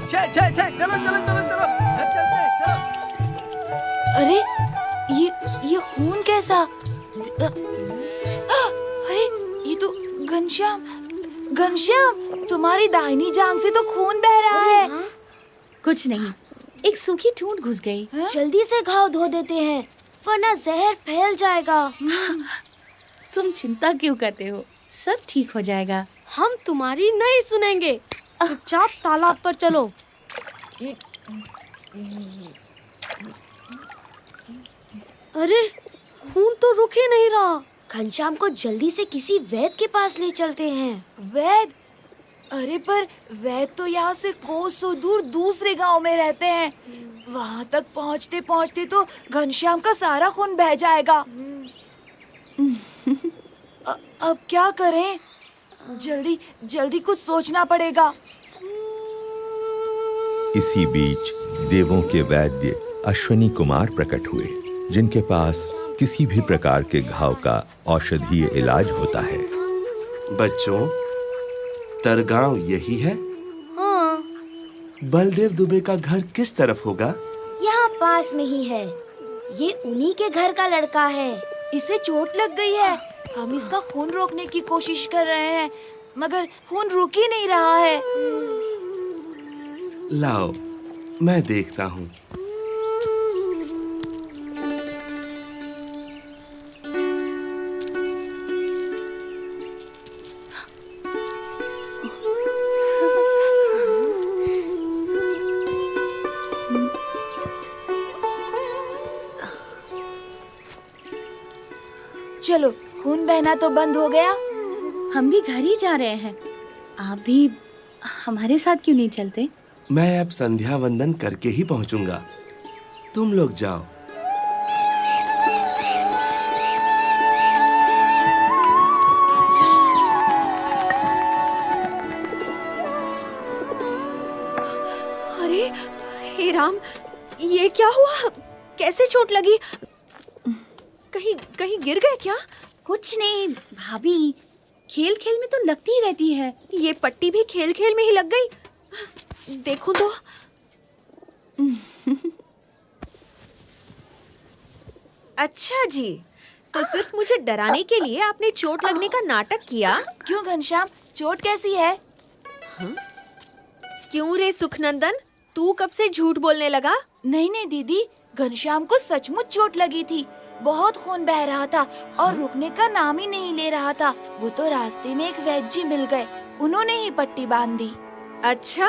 चलो चलो चलो चलो, चलते हैं, चलो। अरे ये खून कैसा? अरे ये तो घनश्याम, घनश्याम तुम्हारी दाहिनी जांघ से तो खून बह रहा है। कुछ नहीं, एक सूखी ठूंठ घुस गई। जल्दी से घाव धो देते हैं, वरना जहर फैल जाएगा। तुम चिंता क्यों करते हो? सब ठीक हो जाएगा। हम तुम्हारी नहीं सुनेंगे। चुपचाप तालाब पर चलो। अरे खून तो रुक ही नहीं रहा। घनश्याम को जल्दी से किसी वैद्य के पास ले चलते हैं। वैद्य? अरे पर वैद्य तो यहाँ से कोसों दूर दूसरे गांव में रहते हैं। वहाँ तक पहुँचते पहुँचते तो घनश्याम का सारा खून बह जाएगा। अब क्या करें? जल्दी जल्दी कुछ सोचना पड़ेगा। इसी बीच देवों के वैद्य अश्विनी कुमार प्रकट हुए, जिनके पास किसी भी प्रकार के घाव का औषधीय इलाज होता है। बच्चों, तरगांव यही है? हाँ, बलदेव दुबे का घर किस तरफ होगा? यहाँ पास में ही है। ये उन्हीं के घर का लड़का है। इसे चोट लग गई है। हम इसका खून रोकने की कोशिश कर रहे हैं, मगर खून रुक ही नहीं रहा है। लाओ, मैं देखता हूँ। चलो, खून बहना तो बंद हो गया। हम भी घर ही जा रहे हैं। आप भी हमारे साथ क्यों नहीं चलते? मैं अब संध्या वंदन करके ही पहुंचूंगा। तुम लोग जाओ। अरे हे राम, ये क्या हुआ? कैसे चोट लगी? कहीं गिर गए क्या? कुछ नहीं भाभी, खेल खेल में तो लगती ही रहती है। ये पट्टी भी खेल खेल में ही लग गई। देखो तो। अच्छा जी, तो सिर्फ मुझे डराने के लिए आपने चोट लगने का नाटक किया? क्यों घनश्याम, चोट कैसी है? हाँ? क्यों रे सुखनंदन, तू कब से झूठ बोलने लगा? नहीं नहीं दीदी, घनश्याम को सचमुच चोट लगी थी। बहुत खून बह रहा था और रुकने का नाम ही नहीं ले रहा था। वो तो रास्ते में एक वैद्य जी मिल गए, उन्होंने ही पट्टी बांध दी। अच्छा,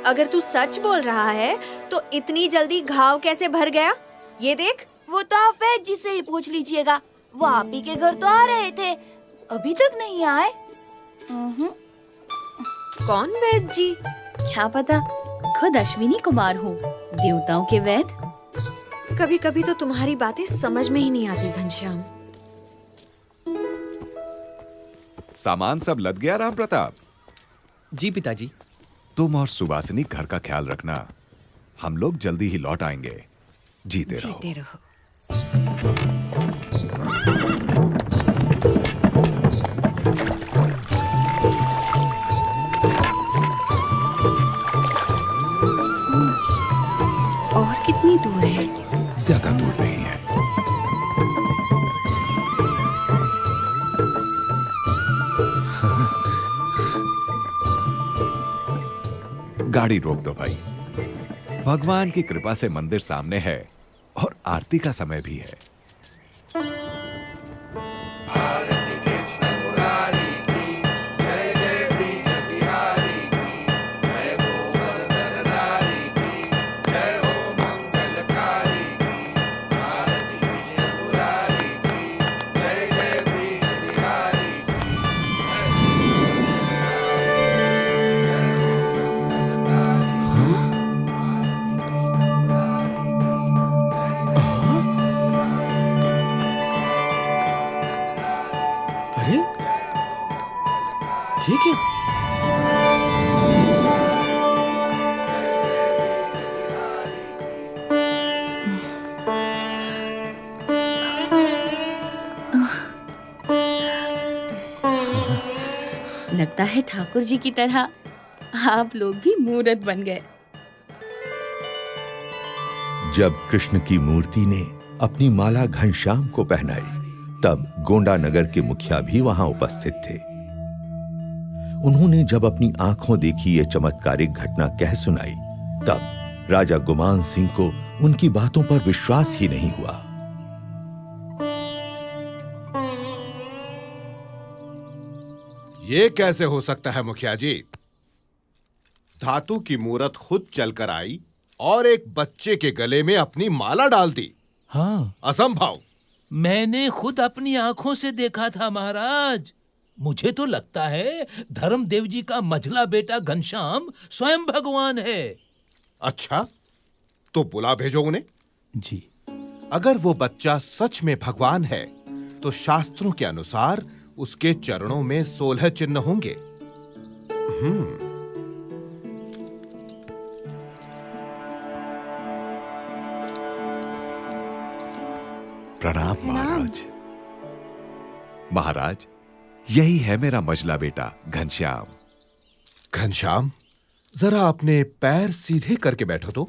अगर तू सच बोल रहा है तो इतनी जल्दी घाव कैसे भर गया? ये देख। वो तो आप वैद्य जी से ही पूछ लीजिएगा। वो आप ही के घर तो आ रहे थे, अभी तक नहीं आए। कौन वैद्य जी? क्या पता, खुद अश्विनी कुमार हूँ, देवताओं के वैद्य। कभी कभी तो तुम्हारी बातें समझ में ही नहीं आती घनश्याम। सामान सब लद गया राम प्रताप? जी पिताजी। तुम और सुवासिनी घर का ख्याल रखना, हम लोग जल्दी ही लौट आएंगे। जीते रहो। जीते रहो। ज्यादा दूर नहीं है। गाड़ी रोक दो भाई। भगवान की कृपा से मंदिर सामने है और आरती का समय भी है। अरे ये क्या? लगता है ठाकुर जी की तरह आप लोग भी मूर्त बन गए। जब कृष्ण की मूर्ति ने अपनी माला घनश्याम को पहनाई, तब गोंडा नगर के मुखिया भी वहां उपस्थित थे। उन्होंने जब अपनी आंखों देखी ये चमत्कारिक घटना कह सुनाई, तब राजा गुमान सिंह को उनकी बातों पर विश्वास ही नहीं हुआ। ये कैसे हो सकता है मुखिया जी? धातु की मूरत खुद चलकर आई और एक बच्चे के गले में अपनी माला डाल दी। हाँ, असंभव। मैंने खुद अपनी आंखों से देखा था महाराज। मुझे तो लगता है धर्मदेव जी का मझला बेटा घनश्याम स्वयं भगवान है। अच्छा, तो बुला भेजो उन्हें। जी। अगर वो बच्चा सच में भगवान है, तो शास्त्रों के अनुसार उसके चरणों में 16 चिन्ह होंगे। प्रणाम महाराज। महाराज, यही है मेरा मझला बेटा घनश्याम। घनश्याम, जरा अपने पैर सीधे करके बैठो तो।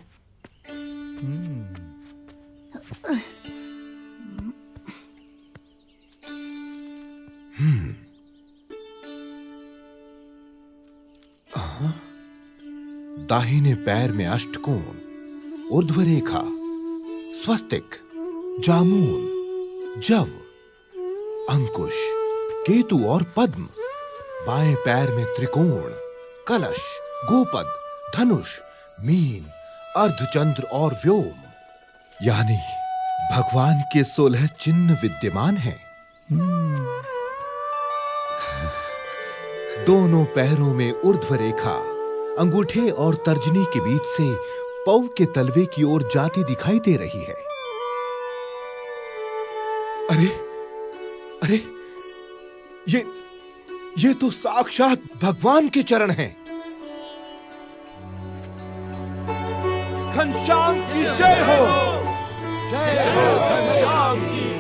दाहिने पैर में अष्टकोण, ऊर्ध्व रेखा, स्वस्तिक, जामुन, जव, अंकुश, केतु और पद्म। बाएं पैर में त्रिकोण, कलश, गोपद, धनुष, मीन, अर्धचंद्र और व्योम। यानी भगवान के 16 चिन्ह विद्यमान हैं। दोनों पैरों में ऊर्ध्व रेखा अंगूठे और तर्जनी के बीच से पौ के तलवे की ओर जाती दिखाई दे रही है। अरे अरे, ये तो साक्षात भगवान के चरण हैं। घनश्याम की जय हो, जय हो घनश्याम की।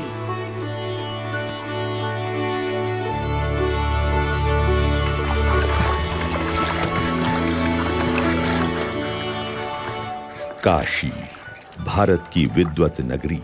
काशी, भारत की विद्वत नगरी,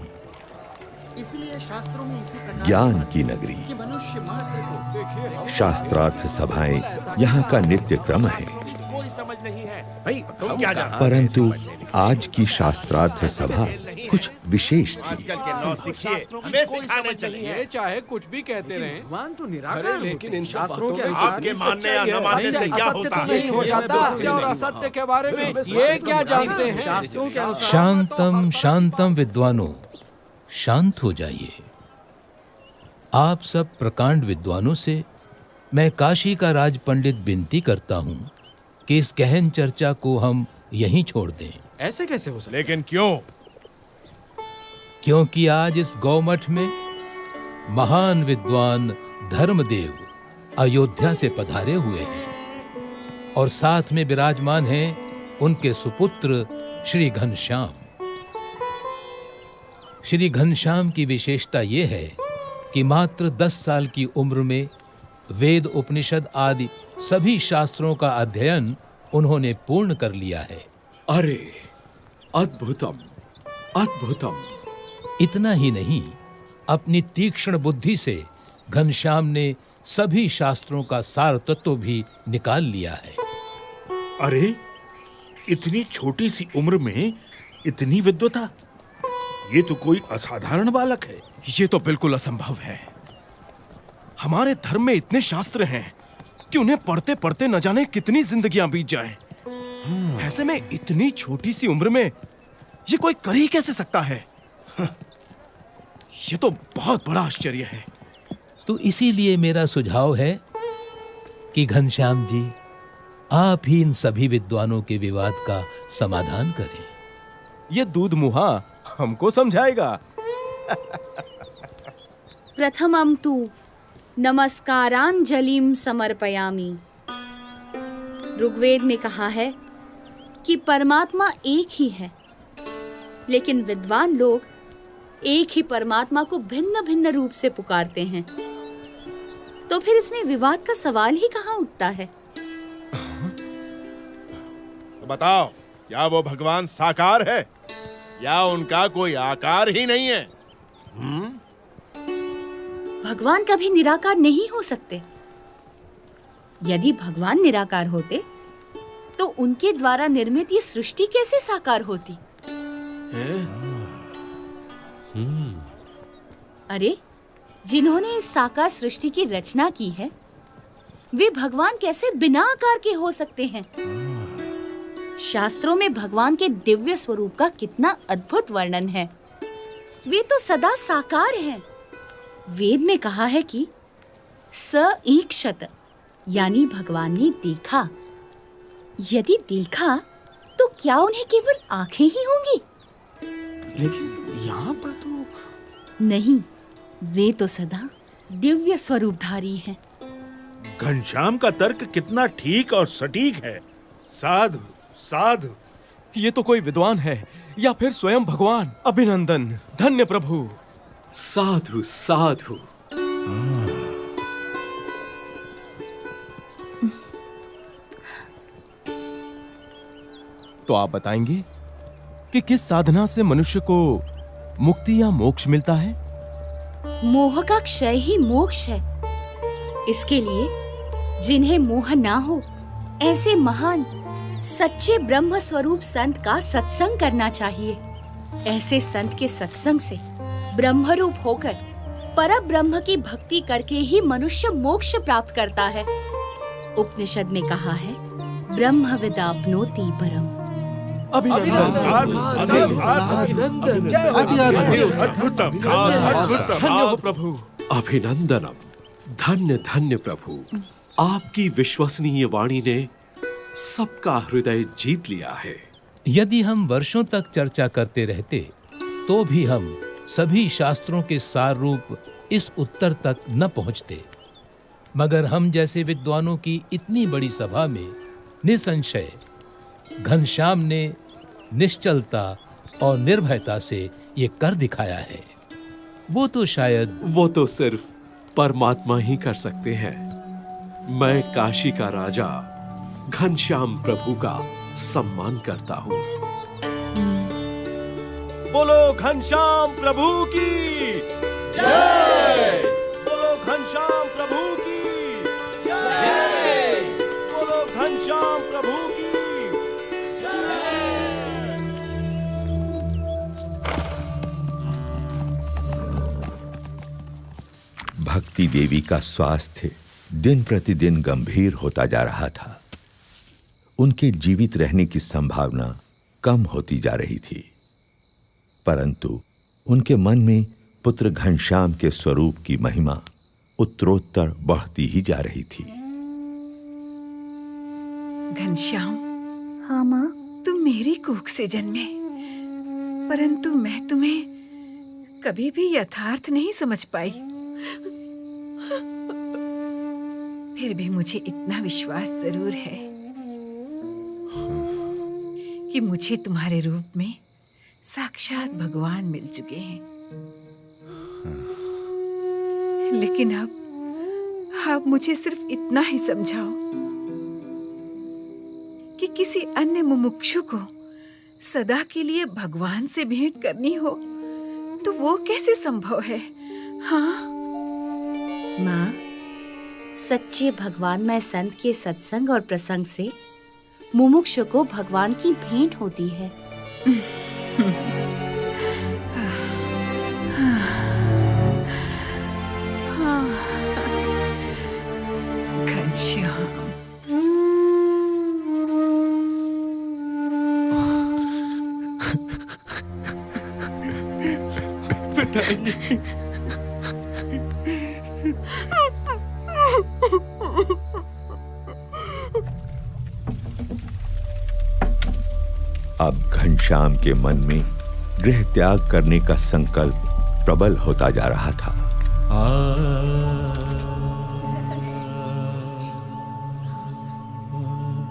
इसलिए शास्त्रों में इसी प्रकार ज्ञान की नगरी, कि मनुष्य मात्र को शास्त्रार्थ सभाएं यहाँ का नित्य क्रम है। कोई समझ नहीं है भाई, तुम क्या जानते हो? परंतु आज की शास्त्रार्थ सभा कुछ विशेष थी। आजकल के नौ सीखिए, हमें सिखाने चाहिए। चाहे कुछ भी कहते रहे, भगवान तो निराकार अरे होते लेकिन हैं। इन शास्त्रों के बातों में अनुसार आपके मानने या न मानने से क्या होता है? नहीं हो जाता। सत्य और असत्य के बारे में ये क्या जानते हैं? शास्त्रों के अनुसार शांतम शांतम विद्वानों, शांत हो जाइए। आप सब प्रकांड विद्वानों से मैं काशी का राज पंडित विनती करता हूँ कि इस गहन चर्चा को हम यहीं छोड़ दें। ऐसे कैसे हो सकता? लेकिन क्यों? क्योंकि आज इस गौमठ में महान विद्वान धर्मदेव अयोध्या से पधारे हुए हैं और साथ में विराजमान हैं उनके सुपुत्र श्री घनश्याम। श्री घनश्याम की विशेषता ये है कि मात्र 10 साल की उम्र में वेद, उपनिषद आदि सभी शास्त्रों का अध्ययन उन्होंने पूर्ण कर लिया है। अरे अद्भुतम, अद्भुतम। इतना ही नहीं, अपनी तीक्ष्ण बुद्धि से घनश्याम ने सभी शास्त्रों का सार तत्व भी निकाल लिया है। अरे, इतनी छोटी सी उम्र में इतनी विद्वता, ये तो कोई असाधारण बालक है। ये तो बिल्कुल असंभव है। हमारे धर्म में इतने शास्त्र हैं कि उन्हें पढ़ते पढ़ते न जाने कितनी जिंदगियां बीत जाएं। ऐसे में इतनी छोटी सी उम्र में ये कोई कर ही कैसे सकता है? ये तो बहुत बड़ा आश्चर्य है। तो इसीलिए मेरा सुझाव है कि घनश्याम जी, आप ही इन सभी विद्वानों के विवाद का समाधान करें। ये दूध मुहा हमको समझाएगा। प्रथमं तु नमस्कारांजलिं समर्पयामि। ऋग्वेद में कहा है कि परमात्मा एक ही है, लेकिन विद्वान लोग एक ही परमात्मा को भिन्न भिन्न रूप से पुकारते हैं। तो फिर इसमें विवाद का सवाल ही कहाँ उठता है? तो बताओ, क्या वो भगवान साकार है या उनका कोई आकार ही नहीं है? भगवान कभी निराकार नहीं हो सकते। यदि भगवान निराकार होते तो उनके द्वारा निर्मित ये सृष्टि कैसे साकार होती? अरे, जिन्होंने इस साकार सृष्टि की रचना की है, वे भगवान कैसे बिना आकार के हो सकते हैं? शास्त्रों में भगवान के दिव्य स्वरूप का कितना अद्भुत वर्णन है। वे तो सदा साकार हैं। वेद में कहा है कि सईक्षत, यानी भगवान ने देखा। यदि देखा तो क्या उन्हें केवल आंखें ही होंगी? लेकिन यहाँ पर तो नहीं, वे तो सदा दिव्य स्वरूपधारी हैं। घनश्याम का तर्क कितना ठीक और सटीक है। साधु साधु। ये तो कोई विद्वान है या फिर स्वयं भगवान। अभिनंदन, धन्य प्रभु। साधु साधु। तो आप बताएंगे कि किस साधना से मनुष्य को मुक्ति या मोक्ष मिलता है? मोह का क्षय ही मोक्ष है। इसके लिए जिन्हें मोह ना हो, ऐसे महान सच्चे ब्रह्म स्वरूप संत का सत्संग करना चाहिए। ऐसे संत के सत्संग से ब्रह्मरूप होकर पर ब्रह्म की भक्ति करके ही मनुष्य मोक्ष प्राप्त करता है। उपनिषद में कहा है, ब्रह्म विदाप्नोति परम। प्रभु। अभिनंदनम, धन्य धन्य प्रभु। आपकी विश्वसनीय वाणी ने सबका हृदय जीत लिया है। यदि हम वर्षों तक चर्चा करते रहते तो भी हम सभी शास्त्रों के सार रूप इस उत्तर तक न पहुंचते, मगर हम जैसे विद्वानों की इतनी बड़ी सभा में निसंशय घनश्याम ने निश्चलता और निर्भयता से ये कर दिखाया है। वो तो सिर्फ परमात्मा ही कर सकते हैं। मैं काशी का राजा घनश्याम प्रभु का सम्मान करता हूँ। बोलो घनश्याम प्रभु की जय। बोलो घनश्याम प्रभु की जय। बोलो घनश्याम प्रभु की भक्ति देवी का स्वास्थ्य दिन प्रतिदिन गंभीर होता जा रहा था। उनके जीवित रहने की संभावना कम होती जा रही थी, परंतु उनके मन में पुत्र घनश्याम के स्वरूप की महिमा उत्तरोत्तर बढ़ती ही जा रही थी। घनश्याम। हाँ माँ। तुम मेरी कोख से जन्मे, परंतु मैं तुम्हें कभी भी यथार्थ नहीं समझ पाई। फिर भी मुझे इतना विश्वास जरूर है कि मुझे तुम्हारे रूप में साक्षात भगवान मिल चुके हैं। लेकिन अब मुझे सिर्फ इतना ही समझाओ कि किसी अन्य मुमुक्षु को सदा के लिए भगवान से भेंट करनी हो तो वो कैसे संभव है? हाँ? माँ, सच्चे भगवानमय संत के सत्संग और प्रसंग से मुमुक्षु को भगवान की भेंट होती है। घनश्याम, पिताजी। अब घनश्याम के मन में गृह त्याग करने का संकल्प प्रबल होता जा रहा था।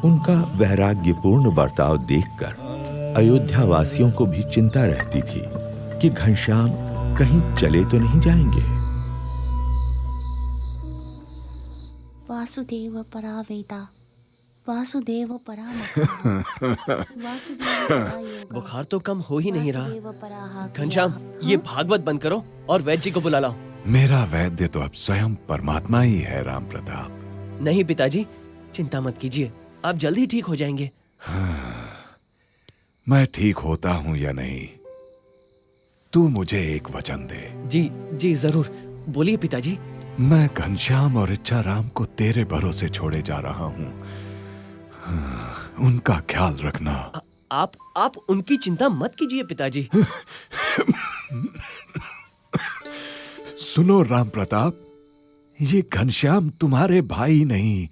उनका वैराग्यपूर्ण बर्ताव देखकर अयोध्या वासियों को भी चिंता रहती थी कि घनश्याम कहीं चले तो नहीं जाएंगे। वासुदेव परावेता, वासुदेव परामखा, वासुदेव बुखार तो कम हो ही नहीं रहा। घनश्याम, ये भागवत बंद करो और वैद्य जी को बुला लाओ। मेरा वैद्य तो अब स्वयं परमात्मा ही है राम प्रताप। नहीं पिताजी, चिंता मत कीजिए, आप जल्दी ठीक हो जाएंगे। मैं ठीक होता हूँ या नहीं, तू मुझे एक वचन दे। जी जी जरूर, बोलिए पिताजी। मैं घनश्याम और इच्छा राम को तेरे भरोसे छोड़े जा रहा हूँ। उनका ख्याल रखना। आप उनकी चिंता मत कीजिए पिताजी। सुनो राम प्रताप, ये घनश्याम तुम्हारे भाई नहीं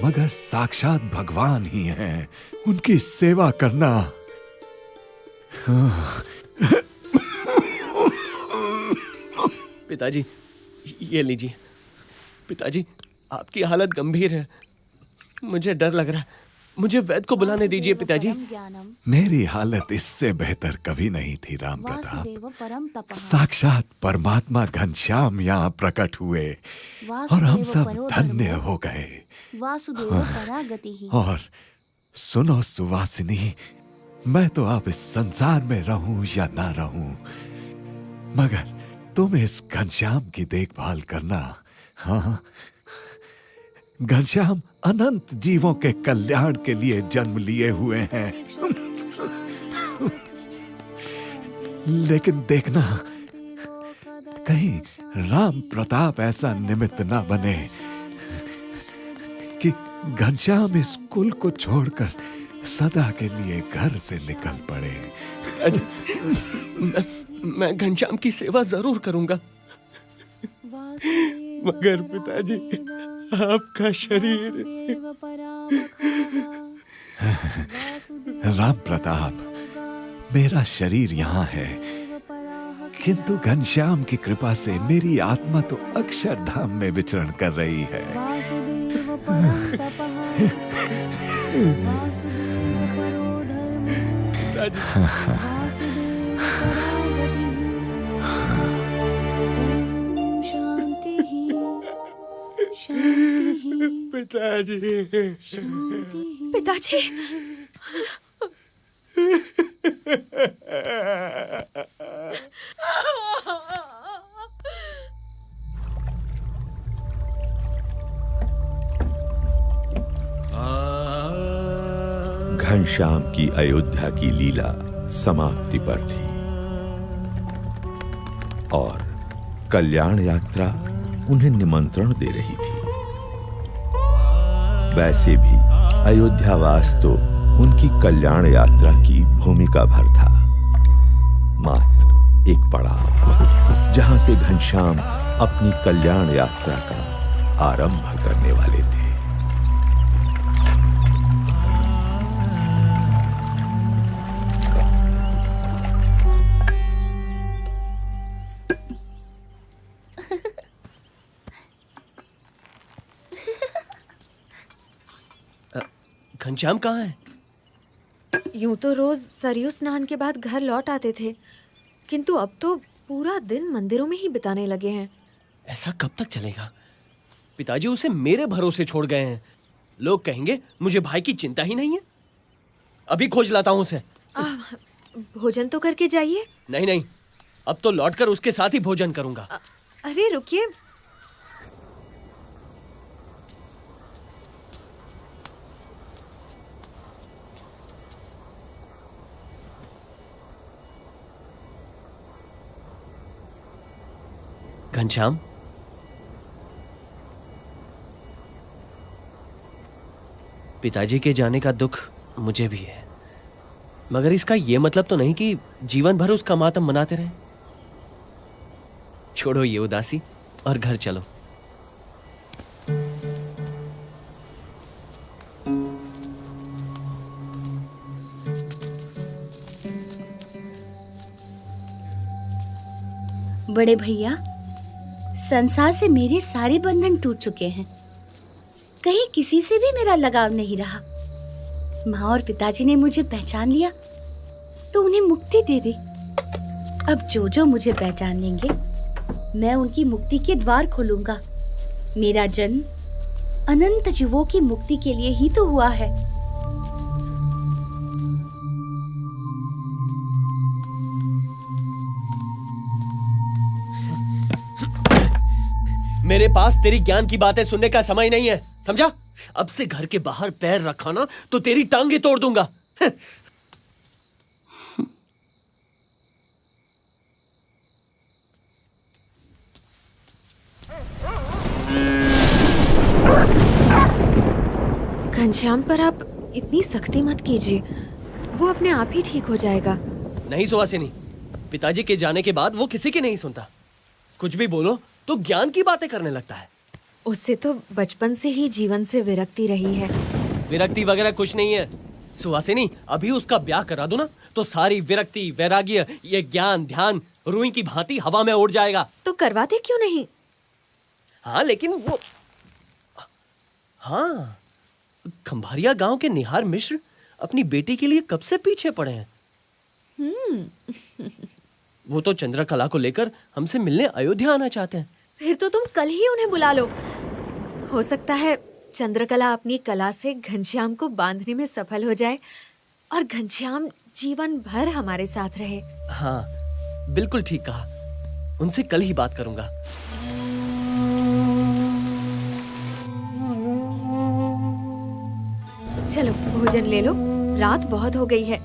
मगर साक्षात भगवान ही हैं। उनकी सेवा करना। पिताजी, ये लीजिए। पिताजी, आपकी हालत गंभीर है, मुझे डर लग रहा है। मुझे वैद्य को बुलाने दीजिए पिताजी। मेरी हालत इससे बेहतर कभी नहीं थी राम प्रताप। साक्षात परमात्मा घनश्याम यहाँ प्रकट हुए और हम सब धन्य हो गए। और सुनो सुवासिनी, मैं तो अब इस संसार में रहूं या ना रहूं, मगर तुम इस घनश्याम की देखभाल करना। हाँ, घनश्याम अनंत जीवों के कल्याण के लिए जन्म लिए हुए हैं। लेकिन देखना, कहीं राम प्रताप ऐसा निमित्त ना बने कि घनश्याम इस कुल को छोड़कर सदा के लिए घर से निकल पड़े। मैं घनश्याम की सेवा जरूर करूंगा, मगर पिताजी आपका शरीर। राम प्रताप, मेरा शरीर यहाँ है, किंतु घनश्याम की कृपा से मेरी आत्मा तो अक्षरधाम में विचरण कर रही है। पिताजी, पिताजी, घनश्याम की अयोध्या की लीला समाप्ति पर थी और कल्याण यात्रा उन्हें निमंत्रण दे रही थी। वैसे भी अयोध्यावास तो उनकी कल्याण यात्रा की भूमिका भर था, मात्र एक पड़ाव जहां से घनश्याम अपनी कल्याण यात्रा का आरंभ करने वाले थे। घनश्याम कहाँ है? यूं तो रोज सरयू स्नान के बाद घर लौट आते थे, किंतु अब तो पूरा दिन मंदिरों में ही बिताने लगे हैं। ऐसा कब तक चलेगा? पिताजी उसे मेरे भरोसे छोड़ गए हैं। लोग कहेंगे मुझे भाई की चिंता ही नहीं है। अभी खोज लाता हूँ उसे। भोजन तो करके जाइए। नहीं नहीं, अब तो लौटकर उसके साथ ही भोजन करूंगा। अरे रुकिए, घनश्याम, पिताजी के जाने का दुख मुझे भी है, मगर इसका यह मतलब तो नहीं कि जीवन भर उसका मातम मनाते रहें। छोड़ो ये उदासी और घर चलो। बड़े भैया, संसार से मेरे सारे बंधन टूट चुके हैं। कहीं किसी से भी मेरा लगाव नहीं रहा। माँ और पिताजी ने मुझे पहचान लिया तो उन्हें मुक्ति दे दी। अब जो जो मुझे पहचान लेंगे, मैं उनकी मुक्ति के द्वार खोलूंगा। मेरा जन्म अनंत जीवों की मुक्ति के लिए ही तो हुआ है। मेरे पास तेरी ज्ञान की बातें सुनने का समय नहीं है, समझा? अब से घर के बाहर पैर रखा ना तो तेरी टांगे तोड़ दूंगा। घनश्याम पर आप इतनी सख्ती मत कीजिए, वो अपने आप ही ठीक हो जाएगा। नहीं सुहासिनी, पिताजी के जाने के बाद वो किसी की नहीं सुनता। कुछ भी बोलो तो ज्ञान की बातें करने लगता है। उससे तो बचपन से ही जीवन से विरक्ति रही है। विरक्ति वगैरह कुछ नहीं है सुहासिनी। अभी उसका ब्याह करा दो ना तो सारी विरक्ति, वैराग्य, ये ज्ञान ध्यान रुई की भांति हवा में उड़ जाएगा। तो करवाते क्यों नहीं? हाँ लेकिन वो, हाँ, खंभारिया गांव के निहार मिश्र अपनी बेटी के लिए कब से पीछे पड़े हैं। वो तो चंद्रकला को लेकर हमसे मिलने अयोध्या आना चाहते हैं। फिर तो तुम कल ही उन्हें बुला लो। हो सकता है चंद्रकला अपनी कला से घनश्याम को बांधने में सफल हो जाए और घनश्याम जीवन भर हमारे साथ रहे। हाँ बिल्कुल ठीक कहा, उनसे कल ही बात करूंगा। चलो भोजन ले लो, रात बहुत हो गई है।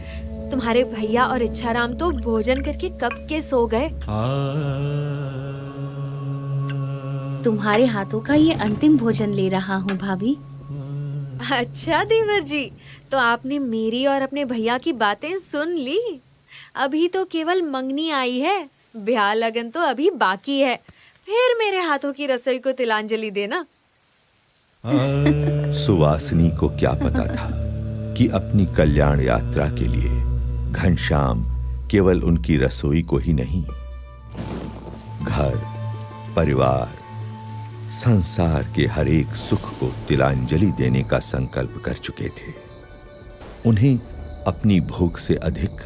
तुम्हारे भैया और इच्छाराम तो भोजन करके कब के सो गए। तुम्हारे हाथों का ये अंतिम भोजन ले रहा हूँ भाभी। अच्छा देवर जी, तो आपने मेरी और अपने भैया की बातें सुन ली। अभी तो केवल मंगनी आई है, ब्याह लगन तो अभी बाकी है। फिर मेरे हाथों की रसोई को तिलांजलि देना। सुवासिनी को क्या पता था कि अपनी कल्याण यात्रा के लिए घनश्याम केवल उनकी रसोई को ही नहीं, घर, परिवार, संसार के हर एक सुख को तिलांजलि देने का संकल्प कर चुके थे। उन्हें अपनी भूख से अधिक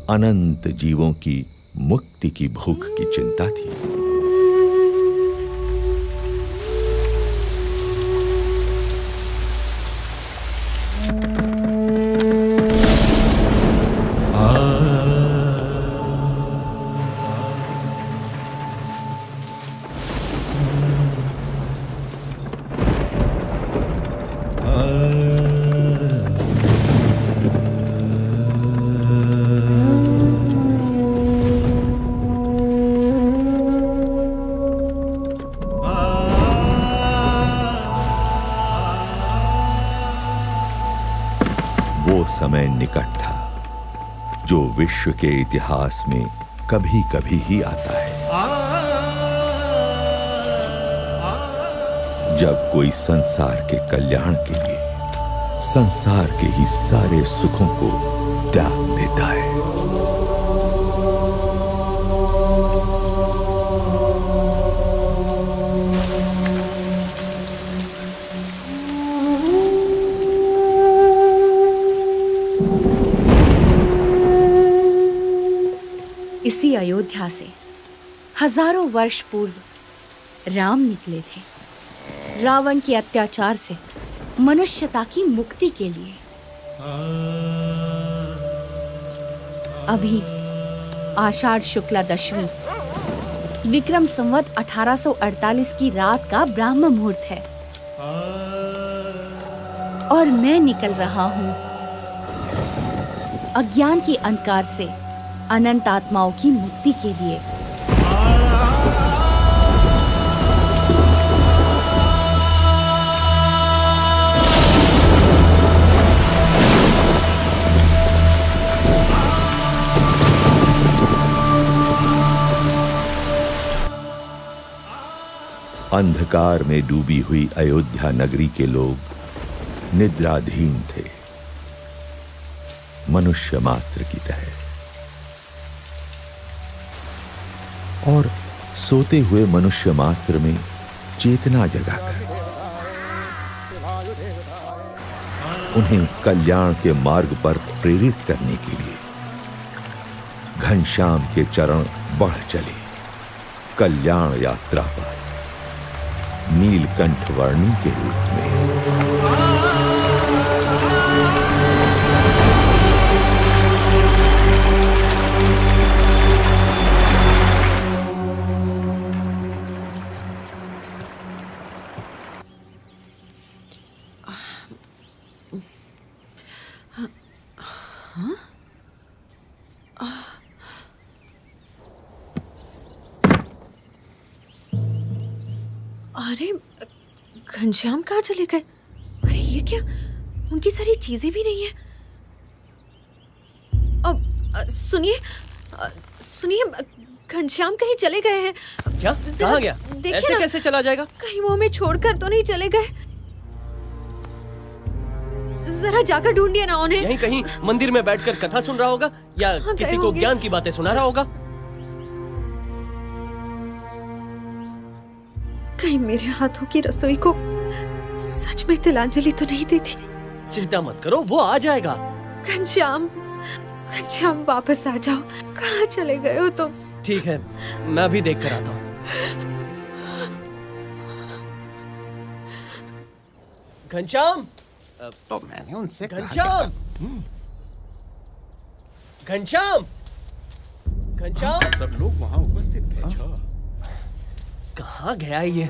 अनंत जीवों की मुक्ति की भूख की चिंता थी। वो समय निकट था जो विश्व के इतिहास में कभी कभी ही आता है, जब कोई संसार के कल्याण के लिए संसार के ही सारे सुखों को त्याग देता है। इसी अयोध्या से हजारों वर्ष पूर्व राम निकले थे रावण के अत्याचार से मनुष्यता की मुक्ति के लिए। अभी आषाढ़ शुक्ला दशमी विक्रम संवत 1848 की रात का ब्राह्म मुहूर्त है और मैं निकल रहा हूँ अज्ञान के अंधकार से अनंत आत्माओं की मुक्ति के लिए। अंधकार में डूबी हुई अयोध्या नगरी के लोग निद्राधीन थे, मनुष्य मात्र की तरह, और सोते हुए मनुष्य मात्र में चेतना जगाकर उन्हें कल्याण के मार्ग पर प्रेरित करने के लिए घनश्याम के चरण बढ़ चले कल्याण यात्रा पर नीलकंठ वर्णी के रूप में। अरे घनश्याम कहाँ चले गए? अरे ये क्या, उनकी सारी चीजें भी नहीं है। अब सुनिए घनश्याम कहीं चले गए हैं क्या? कहाँ गया? ऐसे कैसे चला जाएगा? कहीं वो हमें छोड़कर तो नहीं चले गए? जरा जाकर ढूंढिए ना उन्हें। यहीं कहीं मंदिर में बैठकर कथा सुन रहा होगा या किसी को ज्ञान की बातें सुना रहा होगा। कहीं मेरे हाथों की रसोई को सच में तिलांजलि तो नहीं देती? चिंता मत करो, वो आ जाएगा। घनश्याम वापस आ जाओ। कहाँ चले गए हो तुम? ठीक है, मैं अभी देख कर आता हूँ। घनश्याम, तो मैंने उनसे घनश्याम, घनश्याम, घनश्याम। सब लोग वहाँ उपस्थित थे। कहाँ गया ये?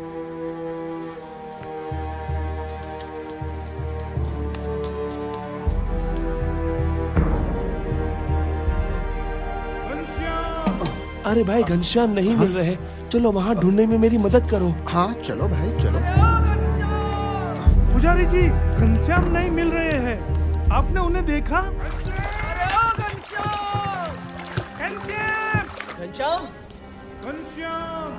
अरे भाई, घनश्याम नहीं मिल रहे। चलो वहाँ ढूंढने में मेरी मदद करो। हाँ चलो भाई चलो। पुजारी जी, घनश्याम नहीं मिल रहे हैं। आपने उन्हें देखा? घनश्याम, घनश्याम,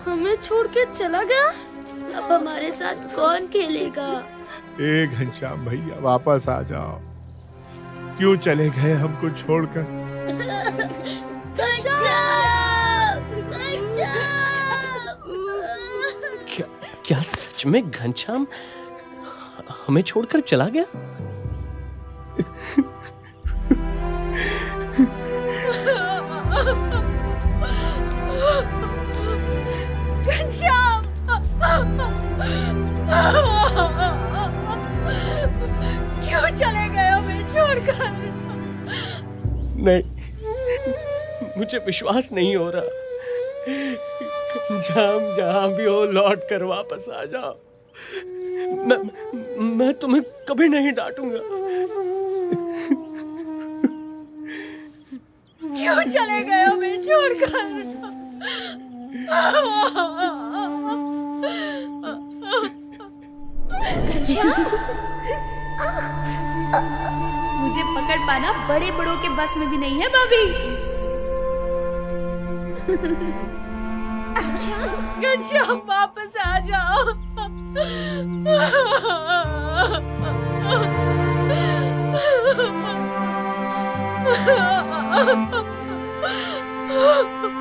हमें छोड़ के चला गया। अब हमारे साथ कौन खेलेगा? ए घनश्याम भैया, वापस आ जाओ। क्यों चले गए हमको छोड़कर? क्या सच में घनश्याम हमें छोड़कर चला गया? घनश्याम! क्यों चले गए हमें छोड़कर? नहीं, मुझे विश्वास नहीं हो रहा। जहां भी हो, लौट कर वापस आ जाओ। मैं तुम्हें कभी नहीं डांटूंगा। क्यों चले गए हमें छोड़कर? मुझे पकड़ पाना बड़े बड़ों के बस में भी नहीं है भाभी। घनश्याम वापस आ जाओ। है।